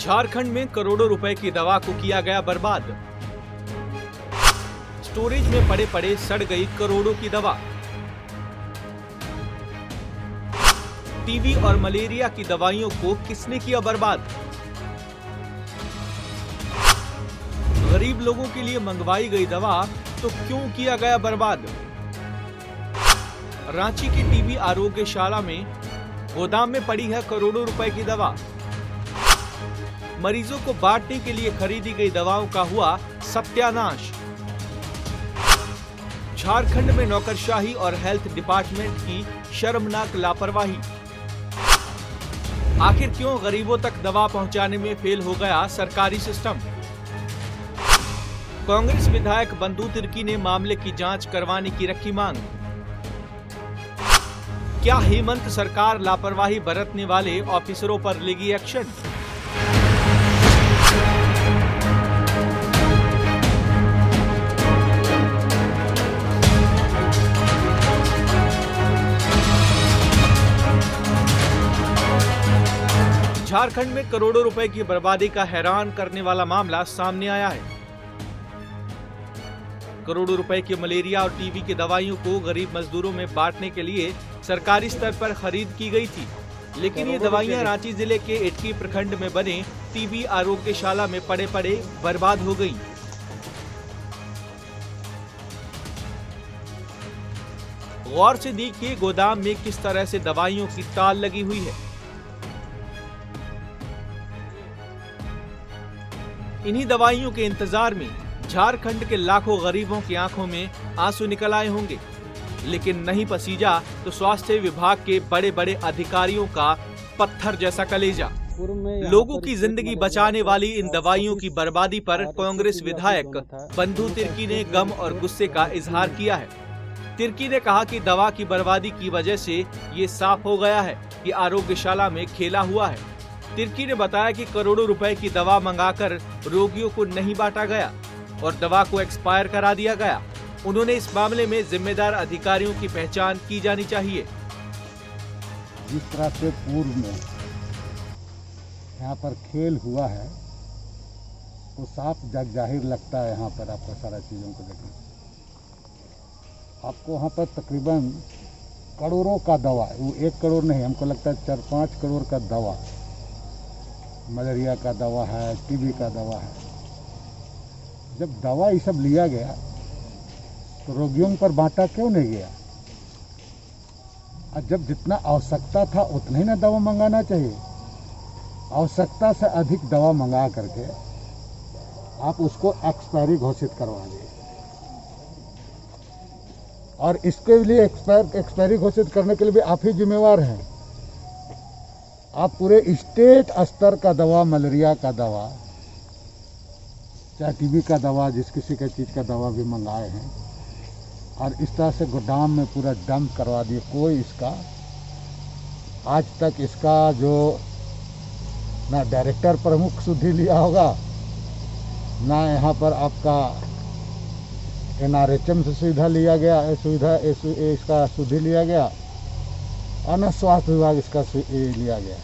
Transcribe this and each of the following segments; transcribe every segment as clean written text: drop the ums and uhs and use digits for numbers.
झारखंड में करोड़ों रुपए की दवा को किया गया बर्बाद। स्टोरेज में पड़े पड़े सड़ गई करोड़ों की दवा। टीबी और मलेरिया की दवाइयों को किसने किया बर्बाद? गरीब लोगों के लिए मंगवाई गई दवा तो क्यों किया गया बर्बाद? रांची की टीबी आरोग्यशाला में गोदाम में पड़ी है करोड़ों रुपए की दवा। मरीजों को बांटने के लिए खरीदी गई दवाओं का हुआ सत्यानाश। झारखंड में नौकरशाही और हेल्थ डिपार्टमेंट की शर्मनाक लापरवाही। आखिर क्यों गरीबों तक दवा पहुंचाने में फेल हो गया सरकारी सिस्टम? कांग्रेस विधायक बंधु तिर्की ने मामले की जांच करवाने की रखी मांग। क्या हेमंत सरकार लापरवाही बरतने वाले ऑफिसरों पर लेगी एक्शन? झारखंड में करोड़ों रुपए की बर्बादी का हैरान करने वाला मामला सामने आया है। करोड़ों रुपए की मलेरिया और टीबी की दवाइयों को गरीब मजदूरों में बांटने के लिए सरकारी स्तर पर खरीद की गई थी, लेकिन ये दवाइयां रांची जिले के इटकी प्रखंड में बने टीबी आरोग्यशाला में पड़े पड़े बर्बाद हो गई। गौर से देखिए गोदाम में किस तरह से दवाइयों की ताल लगी हुई है। इन्हीं दवाइयों के इंतजार में झारखंड के लाखों गरीबों की आंखों में आंसू निकल आए होंगे, लेकिन नहीं पसीजा तो स्वास्थ्य विभाग के बड़े बड़े अधिकारियों का पत्थर जैसा कलेजा। लोगों की जिंदगी बचाने वाली इन दवाइयों की बर्बादी पर कांग्रेस विधायक बंधु तिर्की ने गम और गुस्से का इजहार किया है। तिर्की ने कहा कि दवा की बर्बादी की वजह से ये साफ हो गया है कि आरोग्यशाला में खेला हुआ है। तिर्की ने बताया कि करोड़ों रुपए की दवा मंगाकर रोगियों को नहीं बांटा गया और दवा को एक्सपायर करा दिया गया। उन्होंने इस मामले में जिम्मेदार अधिकारियों की पहचान की जानी चाहिए। जिस तरह से पूर्व में यहाँ पर खेल हुआ है तो साफ जग जाहिर लगता है। यहाँ पर आपको सारा चीज़ों को देखना, आपको वहाँ पर तकरीबन करोड़ों का दवा, वो 1 करोड़ नहीं, हमको लगता है 4-5 करोड़ का दवा, मलेरिया का दवा है, टीबी का दवा है। जब दवा ये सब लिया गया तो रोगियों पर बांटा क्यों नहीं गया? और जब जितना आवश्यकता था उतना ही ना दवा मंगाना चाहिए। आवश्यकता से अधिक दवा मंगा करके आप उसको एक्सपायरी घोषित करवा दिए, और इसके लिए एक्सपायरी घोषित करने के लिए भी आप ही जिम्मेवार हैं। आप पूरे स्टेट स्तर का दवा, मलेरिया का दवा, चाहे टीबी का दवा, जिस किसी का चीज़ का दवा भी मंगाए हैं, और इस तरह से गोदाम में पूरा डंप करवा दिए। कोई इसका आज तक इसका जो ना डायरेक्टर प्रमुख सुधि लिया होगा, ना यहाँ पर आपका NRHM से सुविधा लिया गया, इसका सुधि लिया गया, और न स्वास्थ्य विभाग इसका लिया गया।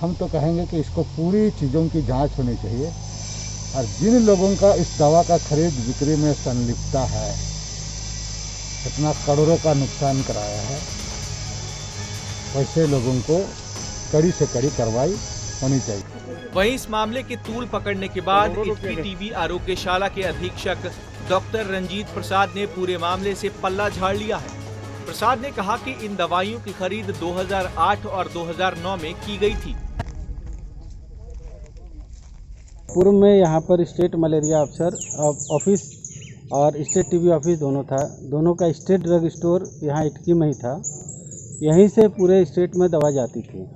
हम तो कहेंगे कि इसको पूरी चीज़ों की जांच होनी चाहिए, और जिन लोगों का इस दवा का खरीद बिक्री में संलिप्तता है, इतना करोड़ों का नुकसान कराया है, वैसे लोगों को कड़ी से कड़ी कार्रवाई होनी चाहिए। वहीं इस मामले के तूल पकड़ने के बाद इटकी टीबी आरोग्यशाला के अधीक्षक डॉक्टर रंजीत प्रसाद ने पूरे मामले से पल्ला झाड़ लिया है। प्रसाद ने कहा कि इन दवाइयों की खरीद 2008 और 2009 में की गई थी। पूर्व में यहाँ पर स्टेट मलेरिया अफसर ऑफिस और स्टेट टीबी ऑफिस दोनों था। दोनों का स्टेट ड्रग स्टोर यहाँ इटकी में ही था। यहीं से पूरे स्टेट में दवा जाती थी।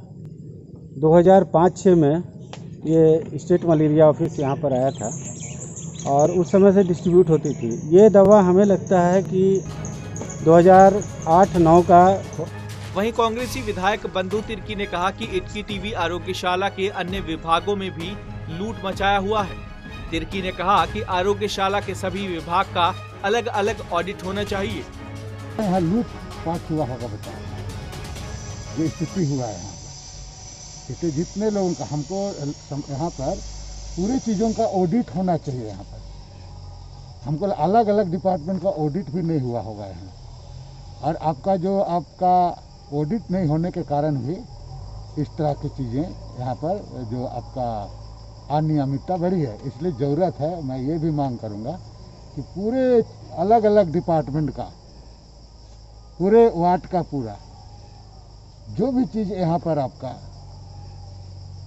2005-06 में ये स्टेट मलेरिया ऑफिस यहाँ पर आया था और उस समय से डिस्ट्रीब्यूट होती थी। ये दवा हमें लगता है कि 2008-09 का। वहीं कांग्रेसी विधायक बंधु तिर्की ने कहा कि इटकी टीबी आरोग्यशाला के अन्य विभागों में भी लूट मचाया हुआ है। तिर्की ने कहा कि आरोग्यशाला के सभी विभाग का अलग अलग ऑडिट होना चाहिए। यहाँ लूट पाट हुआ होगा, बताया जो स्थिति हुआ है यहाँ इसलिए जितने लोगों का हमको यहाँ पर पूरे चीज़ों का ऑडिट होना चाहिए। यहाँ पर हमको अलग अलग डिपार्टमेंट का ऑडिट भी नहीं हुआ होगा यहाँ, और आपका ऑडिट नहीं होने के कारण भी इस तरह की चीज़ें यहाँ पर जो आपका अनियमितता बढ़ी है। इसलिए ज़रूरत है, मैं ये भी मांग करूँगा कि पूरे अलग अलग डिपार्टमेंट का, पूरे वार्ड का पूरा जो भी चीज़ यहाँ पर आपका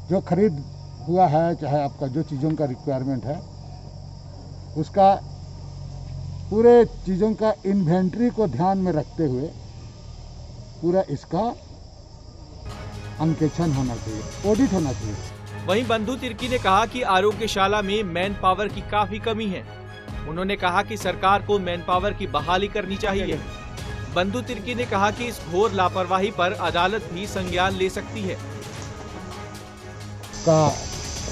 जो खरीद हुआ है, चाहे आपका जो चीज़ों का रिक्वायरमेंट है, उसका पूरे चीज़ों का इन्वेंट्री को ध्यान में रखते हुए पूरा इसका अंकेक्षण होना चाहिए, ऑडिट होना चाहिए। वहीं बंधु तिर्की ने कहा कि आरोग्यशाला में मैन पावर की काफी कमी है। उन्होंने कहा कि सरकार को मैन पावर की बहाली करनी चाहिए। बंधु तिर्की ने कहा कि इस घोर लापरवाही पर अदालत भी संज्ञान ले सकती है। का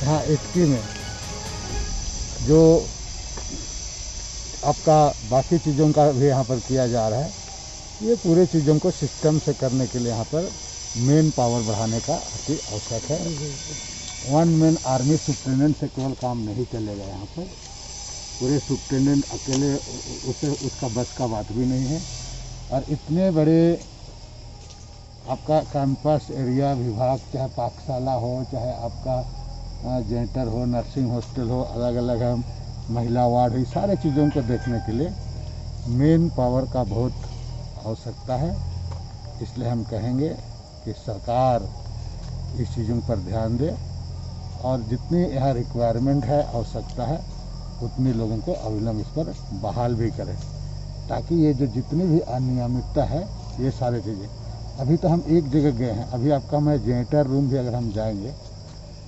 यहाँ इटकी में जो आपका बाकी चीज़ों का भी यहाँ पर किया जा रहा है, ये पूरे चीज़ों को सिस्टम से करने के लिए यहाँ पर मेन पावर बढ़ाने का अति आवश्यक है। वन मैन आर्मी सुप्रिटेंडेंट से केवल काम नहीं चलेगा। यहाँ पर पूरे सुप्रिटेंडेंट अकेले उसका बस का बात भी नहीं है। और इतने बड़े आपका कैंपस एरिया विभाग, चाहे पाठशाला हो, चाहे आपका जेंटर हो, नर्सिंग हॉस्टल हो, अलग अलग है, महिला वार्ड, ये सारे चीज़ों को देखने के लिए मेन पावर का बहुत आवश्यकता है। इसलिए हम कहेंगे कि सरकार इस चीज़ों पर ध्यान दे और जितनी यहाँ रिक्वायरमेंट है, आवश्यकता है, उतने लोगों को अविलंब इस पर बहाल भी करें, ताकि ये जो जितनी भी अनियमितता है, ये सारी चीज़ें। अभी तो हम एक जगह गए हैं, अभी आपका मैं जेनेटर रूम भी अगर हम जाएंगे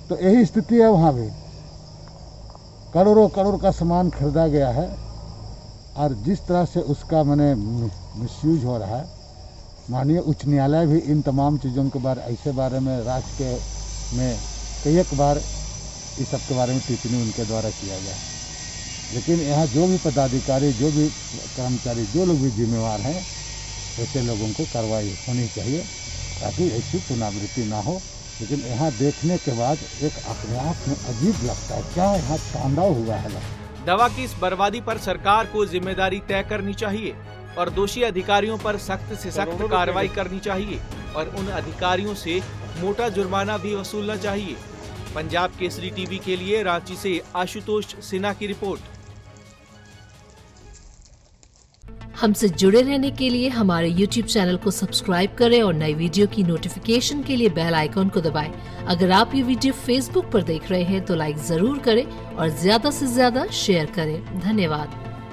तो यही स्थिति है। वहाँ भी करोड़ों करोड़ का सामान खरीदा गया है और जिस तरह से उसका मैंने मिसयूज हो रहा है, माननीय उच्च न्यायालय भी इन तमाम चीज़ों के बारे में राज्य के में कई एक बार इस सब के बारे में टिप्पणी उनके द्वारा किया गया। लेकिन यहाँ जो भी पदाधिकारी, जो भी कर्मचारी, जो लोग भी जिम्मेवार हैं, ऐसे लोगों को कार्रवाई होनी चाहिए ताकि ऐसी पुनरावृत्ति ना हो। लेकिन यहाँ देखने के बाद एक अपने आप में अजीब लगता है, क्या यहाँ तांडव हुआ है। दवा की इस बर्बादी पर सरकार को जिम्मेदारी तय करनी चाहिए और दोषी अधिकारियों पर सख्त से सख्त कार्रवाई करनी चाहिए और उन अधिकारियों से मोटा जुर्माना भी वसूलना चाहिए। पंजाब केसरी टीवी के लिए रांची से आशुतोष सिन्हा की रिपोर्ट। हमसे जुड़े रहने के लिए हमारे YouTube चैनल को सब्सक्राइब करें और नई वीडियो की नोटिफिकेशन के लिए बेल आइकॉन को दबाएं। अगर आप ये वीडियो Facebook पर देख रहे हैं तो लाइक जरूर करें और ज्यादा से ज्यादा शेयर करें। धन्यवाद।